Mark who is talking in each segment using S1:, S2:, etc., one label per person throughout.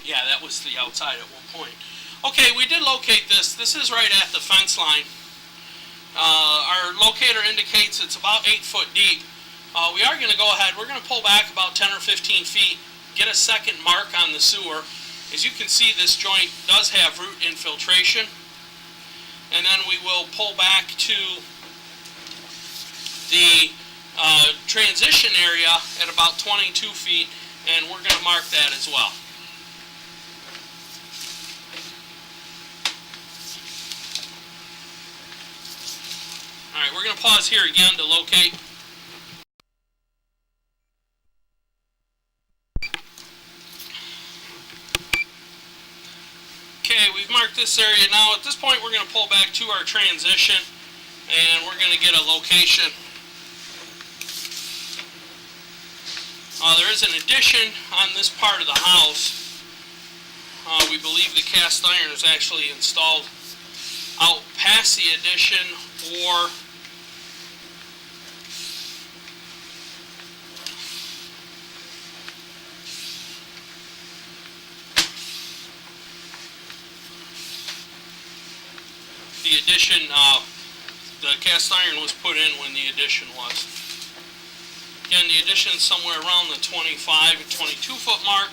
S1: Yeah, that was the outside at one point. Okay, we did locate this. This is right at the fence line. Our locator indicates it's about 8 foot deep. We are going to go ahead. We're going to pull back about 10 or 15 feet, get a second mark on the sewer. As you can see, this joint does have root infiltration. And then we will pull back to the transition area at about 22 feet, and we're going to mark that as well. Alright, we're going to pause here again to locate. Okay, we've marked this area. Now at this point we're going to pull back to our transition and we're going to get a location. There is an addition on this part of the house. We believe the cast iron is actually installed out past the addition, or the addition, the cast iron was put in when the addition was. Again, the addition is somewhere around the 25 and 22 foot mark,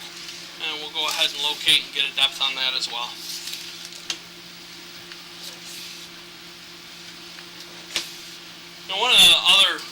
S1: and we'll go ahead and locate and get a depth on that as well. Now, one of the other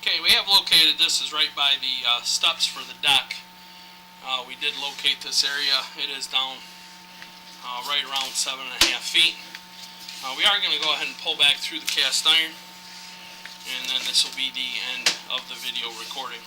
S1: Okay, we have located this is right by the steps for the deck. We did locate this area. It is down right around 7.5 feet. We are going to go ahead and pull back through the cast iron, and then this will be the end of the video recording.